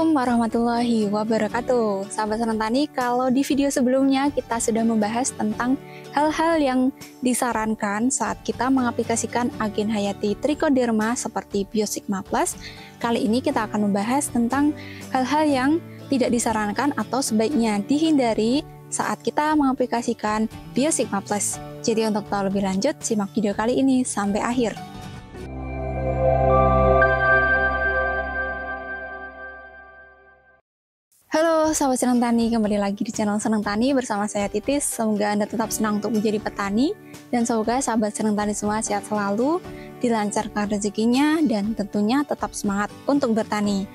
Assalamualaikum warahmatullahi wabarakatuh. Sahabat Senang Tani, kalau di video sebelumnya kita sudah membahas tentang hal-hal yang disarankan saat kita mengaplikasikan agen hayati trichoderma seperti Biosigma Plus. Kali ini kita akan membahas tentang hal-hal yang tidak disarankan atau sebaiknya dihindari saat kita mengaplikasikan Biosigma Plus. Jadi untuk tahu lebih lanjut, simak video kali ini sampai akhir. Halo sahabat Senang Tani, kembali lagi di channel Senang Tani bersama saya Titis. Semoga Anda tetap senang untuk menjadi petani, dan semoga sahabat Senang Tani semua sehat selalu, dilancarkan rezekinya, dan tentunya tetap semangat untuk bertani.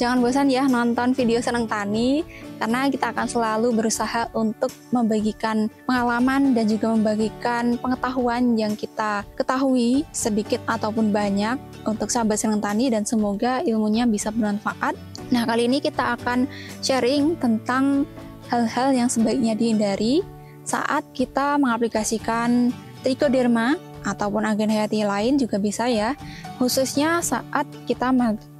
Jangan bosan ya nonton video Senang Tani, karena kita akan selalu berusaha untuk membagikan pengalaman dan juga membagikan pengetahuan yang kita ketahui sedikit ataupun banyak untuk sahabat Senang Tani, dan semoga ilmunya bisa bermanfaat. Nah, kali ini kita akan sharing tentang hal-hal yang sebaiknya dihindari saat kita mengaplikasikan trichoderma ataupun agen hayati lain juga bisa ya, khususnya saat kita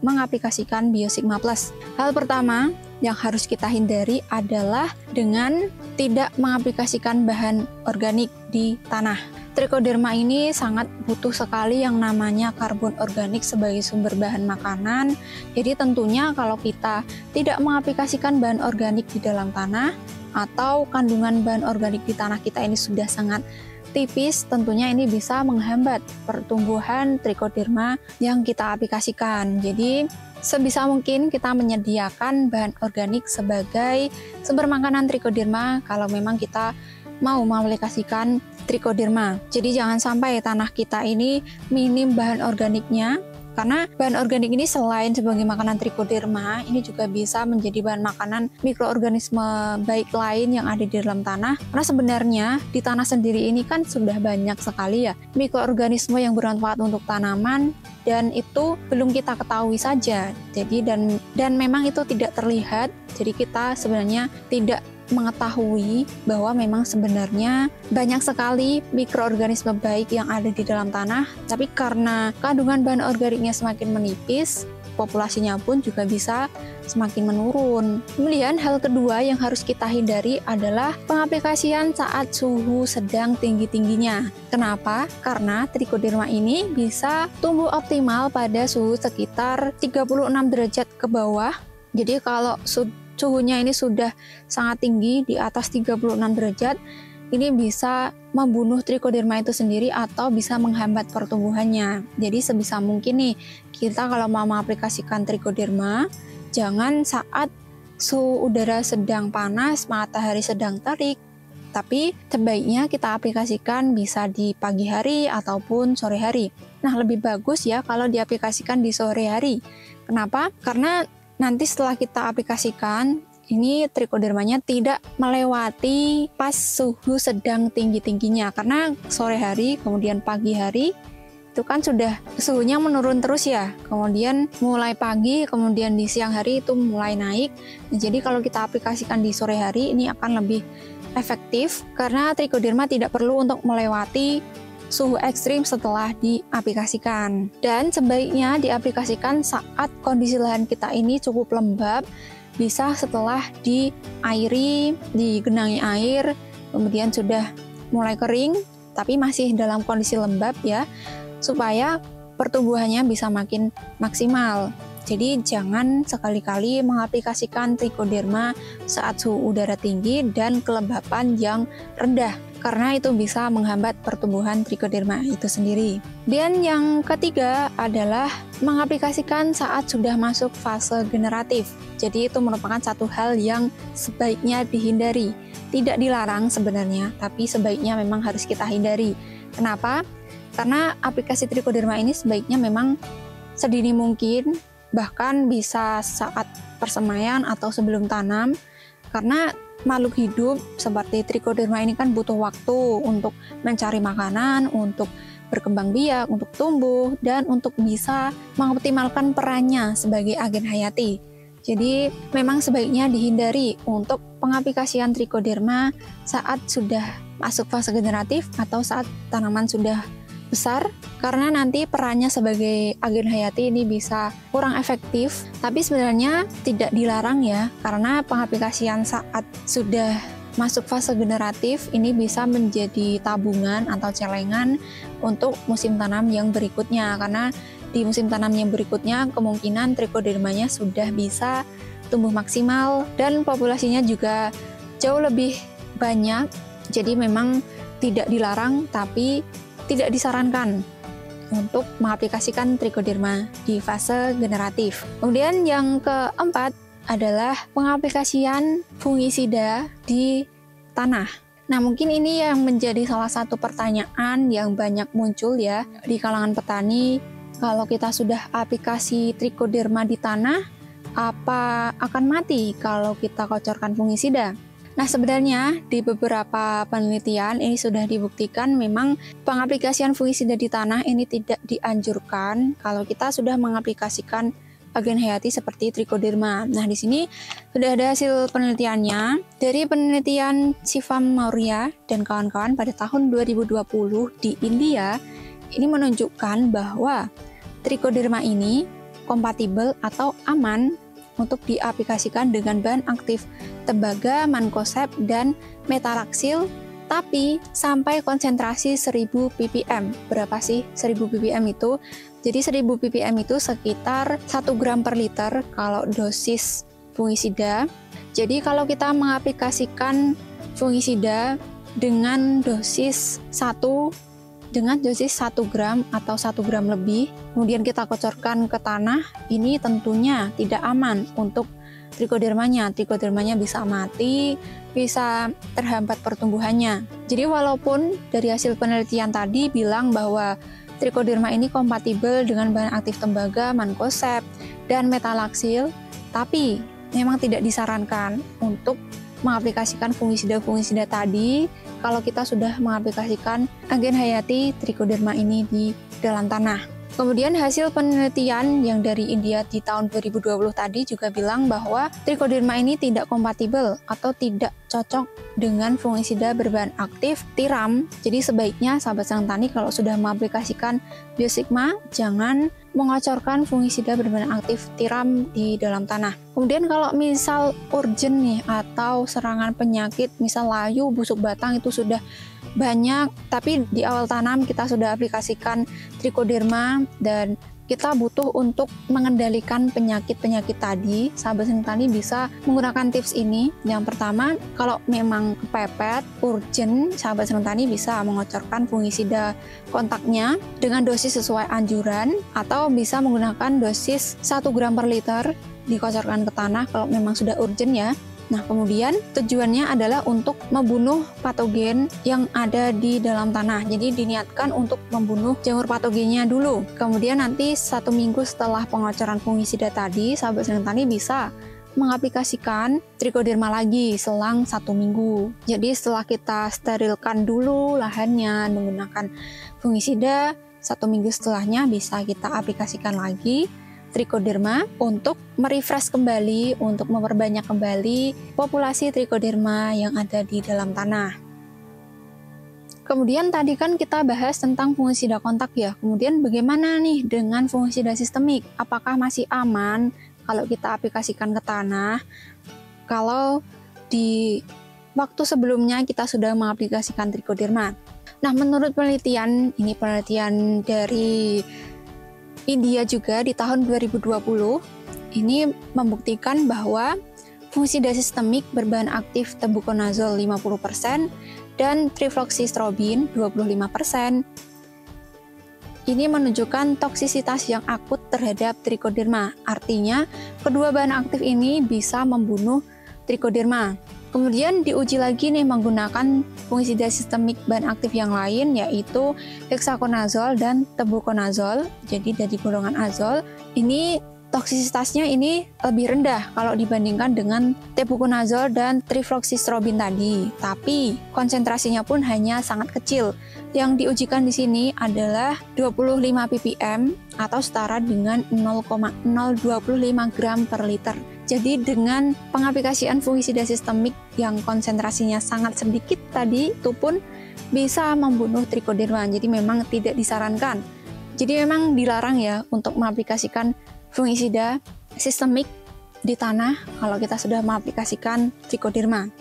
mengaplikasikan Biosigma Plus. Hal pertama yang harus kita hindari adalah dengan tidak mengaplikasikan bahan organik di tanah. Trichoderma ini sangat butuh sekali yang namanya karbon organik sebagai sumber bahan makanan. Jadi tentunya kalau kita tidak mengaplikasikan bahan organik di dalam tanah, atau kandungan bahan organik di tanah kita ini sudah sangat tipis, tentunya ini bisa menghambat pertumbuhan trichoderma yang kita aplikasikan. Jadi sebisa mungkin kita menyediakan bahan organik sebagai sumber makanan trichoderma kalau memang kita mau mengaplikasikan trichoderma. Jadi jangan sampai tanah kita ini minim bahan organiknya, karena bahan organik ini selain sebagai makanan trichoderma, ini juga bisa menjadi bahan makanan mikroorganisme baik lain yang ada di dalam tanah. Karena sebenarnya di tanah sendiri ini kan sudah banyak sekali ya mikroorganisme yang bermanfaat untuk tanaman, dan itu belum kita ketahui saja. Jadi dan memang itu tidak terlihat. Jadi kita sebenarnya tidak mengetahui bahwa memang sebenarnya banyak sekali mikroorganisme baik yang ada di dalam tanah, tapi karena kandungan bahan organiknya semakin menipis, populasinya pun juga bisa semakin menurun. Kemudian hal kedua yang harus kita hindari adalah pengaplikasian saat suhu sedang tinggi-tingginya. Kenapa? Karena trichoderma ini bisa tumbuh optimal pada suhu sekitar 36 derajat ke bawah. Jadi kalau suhunya ini sudah sangat tinggi, di atas 36 derajat, ini bisa membunuh trichoderma itu sendiri atau bisa menghambat pertumbuhannya. Jadi sebisa mungkin nih, kita kalau mau mengaplikasikan trichoderma, jangan saat suhu udara sedang panas, matahari sedang terik, tapi sebaiknya kita aplikasikan bisa di pagi hari ataupun sore hari. Nah, lebih bagus ya kalau diaplikasikan di sore hari. Kenapa? Karena nanti setelah kita aplikasikan, ini trichodermanya tidak melewati pas suhu sedang tinggi-tingginya. Karena sore hari, kemudian pagi hari, itu kan sudah suhunya menurun terus ya. Kemudian mulai pagi, kemudian di siang hari itu mulai naik. Jadi kalau kita aplikasikan di sore hari, ini akan lebih efektif. Karena trichoderma tidak perlu untuk melewati suhu ekstrim setelah diaplikasikan, dan sebaiknya diaplikasikan saat kondisi lahan kita ini cukup lembab, bisa setelah diairi, digenangi air, kemudian sudah mulai kering tapi masih dalam kondisi lembab ya, supaya pertumbuhannya bisa makin maksimal. Jadi jangan sekali-kali mengaplikasikan trichoderma saat suhu udara tinggi dan kelembapan yang rendah, karena itu bisa menghambat pertumbuhan trichoderma itu sendiri. Dan yang ketiga adalah mengaplikasikan saat sudah masuk fase generatif. Jadi itu merupakan satu hal yang sebaiknya dihindari. Tidak dilarang sebenarnya, tapi sebaiknya memang harus kita hindari. Kenapa? Karena aplikasi trichoderma ini sebaiknya memang sedini mungkin, bahkan bisa saat persemaian atau sebelum tanam, karena makhluk hidup seperti trichoderma ini kan butuh waktu untuk mencari makanan, untuk berkembang biak, untuk tumbuh, dan untuk bisa mengoptimalkan perannya sebagai agen hayati. Jadi memang sebaiknya dihindari untuk pengaplikasian trichoderma saat sudah masuk fase generatif atau saat tanaman sudah besar karena nanti perannya sebagai agen hayati ini bisa kurang efektif, tapi sebenarnya tidak dilarang ya, karena pengaplikasian saat sudah masuk fase generatif ini bisa menjadi tabungan atau celengan untuk musim tanam yang berikutnya, karena di musim tanam yang berikutnya kemungkinan trichodermanya sudah bisa tumbuh maksimal dan populasinya juga jauh lebih banyak. Jadi memang tidak dilarang tapi tidak disarankan untuk mengaplikasikan trichoderma di fase generatif. Kemudian yang keempat adalah pengaplikasian fungisida di tanah. Nah, mungkin ini yang menjadi salah satu pertanyaan yang banyak muncul ya di kalangan petani. Kalau kita sudah aplikasi trichoderma di tanah, apa akan mati kalau kita kocorkan fungisida? Nah, sebenarnya di beberapa penelitian ini sudah dibuktikan memang pengaplikasian fungisida di tanah ini tidak dianjurkan kalau kita sudah mengaplikasikan agen hayati seperti trichoderma. Nah, di sini sudah ada hasil penelitiannya dari penelitian Shivam Maurya dan kawan-kawan pada tahun 2020 di India. Ini menunjukkan bahwa trichoderma ini kompatibel atau aman untuk diaplikasikan dengan bahan aktif tembaga, mancozeb, dan metalaxyl, tapi sampai konsentrasi 1000 ppm. Berapa sih 1000 ppm itu? Jadi 1000 ppm itu sekitar 1 gram per liter kalau dosis fungisida. Jadi kalau kita mengaplikasikan fungisida dengan dosis 1 gram atau 1 gram lebih, kemudian kita kocorkan ke tanah, ini tentunya tidak aman untuk trichodermanya. Trichodermanya bisa mati, bisa terhambat pertumbuhannya. Jadi walaupun dari hasil penelitian tadi bilang bahwa trichoderma ini kompatibel dengan bahan aktif tembaga, mancozeb, dan metalaxyl, tapi memang tidak disarankan untuk mengaplikasikan fungisida-fungisida tadi kalau kita sudah mengaplikasikan agen hayati trichoderma ini di dalam tanah. Kemudian hasil penelitian yang dari India di tahun 2020 tadi juga bilang bahwa trichoderma ini tidak kompatibel atau tidak cocok dengan fungisida berbahan aktif tiram. Jadi sebaiknya sahabat senang tani kalau sudah mengaplikasikan Biosigma jangan mengocorkan fungisida berbahan aktif tiram di dalam tanah. Kemudian kalau misal urgent nih atau serangan penyakit misal layu, busuk batang itu sudah banyak, tapi di awal tanam kita sudah aplikasikan trichoderma dan kita butuh untuk mengendalikan penyakit-penyakit tadi, sahabat senang tani bisa menggunakan tips ini. Yang pertama, kalau memang kepepet, urgent, sahabat senang tani bisa mengocorkan fungisida kontaknya dengan dosis sesuai anjuran atau bisa menggunakan dosis 1 gram per liter dikocorkan ke tanah kalau memang sudah urgent ya. Nah, kemudian tujuannya adalah untuk membunuh patogen yang ada di dalam tanah. Jadi diniatkan untuk membunuh jamur patogennya dulu. Kemudian nanti 1 minggu setelah pengocoran fungisida tadi, sahabat senang tani bisa mengaplikasikan trichoderma lagi selang 1 minggu. Jadi setelah kita sterilkan dulu lahannya menggunakan fungisida, 1 minggu setelahnya bisa kita aplikasikan lagi trichoderma untuk merefresh kembali, untuk memperbanyak kembali populasi trichoderma yang ada di dalam tanah. Kemudian tadi kan kita bahas tentang fungisida kontak ya. Kemudian bagaimana nih dengan fungisida sistemik? Apakah masih aman kalau kita aplikasikan ke tanah? Kalau di waktu sebelumnya kita sudah mengaplikasikan trichoderma. Nah, menurut penelitian, ini penelitian dari India juga di tahun 2020, ini membuktikan bahwa fungisida sistemik berbahan aktif tebuconazole 50% dan trifloxystrobin 25%. Ini menunjukkan toksisitas yang akut terhadap trichoderma. Artinya, kedua bahan aktif ini bisa membunuh trichoderma. Kemudian diuji lagi nih menggunakan fungisida sistemik bahan aktif yang lain yaitu hexaconazole dan tebuconazole. Jadi dari golongan azol, ini toksisitasnya ini lebih rendah kalau dibandingkan dengan tebuconazole dan trifloxystrobin tadi. Tapi konsentrasinya pun hanya sangat kecil. Yang diujikan di sini adalah 25 ppm atau setara dengan 0,025 gram per liter. Jadi dengan pengaplikasian fungisida sistemik yang konsentrasinya sangat sedikit tadi, itu pun bisa membunuh trichoderma. Jadi memang tidak disarankan. Jadi memang dilarang ya untuk mengaplikasikan fungisida sistemik di tanah kalau kita sudah mengaplikasikan trichoderma.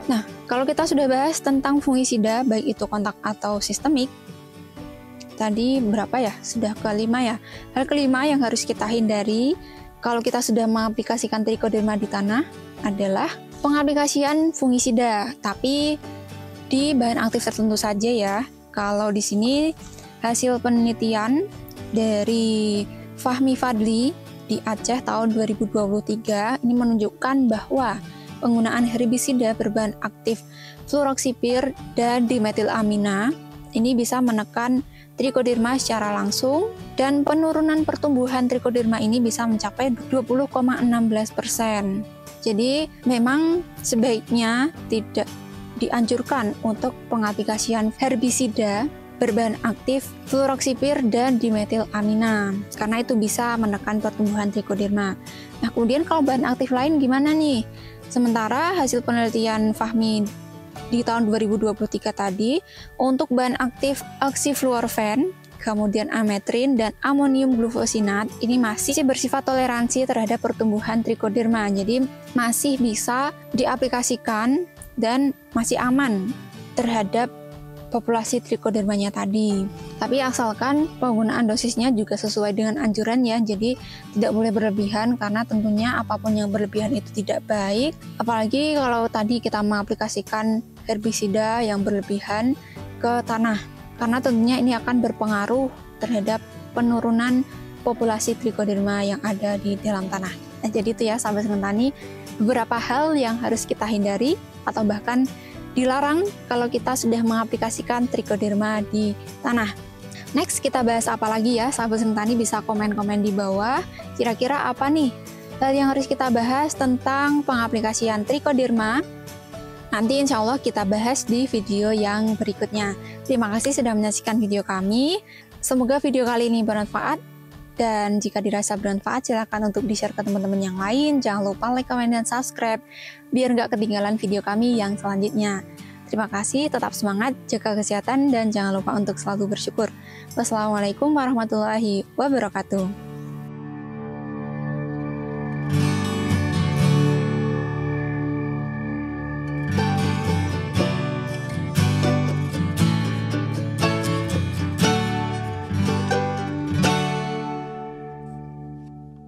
Nah, kalau kita sudah bahas tentang fungisida baik itu kontak atau sistemik, tadi berapa ya? Sudah kelima ya. Hal kelima yang harus kita hindari kalau kita sudah mengaplikasikan trichoderma di tanah adalah pengaplikasian fungisida, tapi di bahan aktif tertentu saja ya. Kalau di sini hasil penelitian dari Fahmi Fadli di Aceh tahun 2023 ini menunjukkan bahwa penggunaan herbisida berbahan aktif fluroxipir dan dimetilamina ini bisa menekan trichoderma secara langsung, dan penurunan pertumbuhan trichoderma ini bisa mencapai 20,16%. Jadi memang sebaiknya tidak dianjurkan untuk pengaplikasian herbisida berbahan aktif fluroxipir dan dimetilamina karena itu bisa menekan pertumbuhan trichoderma. Nah, kemudian kalau bahan aktif lain gimana nih? Sementara hasil penelitian Fahmi di tahun 2023 tadi untuk bahan aktif oxyfluorphan, kemudian ametrin dan amonium glufosinat ini masih bersifat toleransi terhadap pertumbuhan trichoderma. Jadi masih bisa diaplikasikan dan masih aman terhadap populasi trichodermanya tadi. Tapi asalkan penggunaan dosisnya juga sesuai dengan anjuran ya, jadi tidak boleh berlebihan karena tentunya apapun yang berlebihan itu tidak baik. Apalagi kalau tadi kita mengaplikasikan herbisida yang berlebihan ke tanah, karena tentunya ini akan berpengaruh terhadap penurunan populasi trichoderma yang ada di dalam tanah. Nah, jadi itu ya sahabat Senang Tani, beberapa hal yang harus kita hindari atau bahkan dilarang kalau kita sudah mengaplikasikan trichoderma di tanah. Next, kita bahas apa lagi ya? Sahabat Senang Tani bisa komen-komen di bawah. Kira-kira apa nih hal yang harus kita bahas tentang pengaplikasian trichoderma? Nanti insya Allah kita bahas di video yang berikutnya. Terima kasih sudah menyaksikan video kami. Semoga video kali ini bermanfaat. Dan jika dirasa bermanfaat, silakan untuk di-share ke teman-teman yang lain. Jangan lupa like, comment, dan subscribe, biar nggak ketinggalan video kami yang selanjutnya. Terima kasih, tetap semangat, jaga kesehatan, dan jangan lupa untuk selalu bersyukur. Wassalamualaikum warahmatullahi wabarakatuh.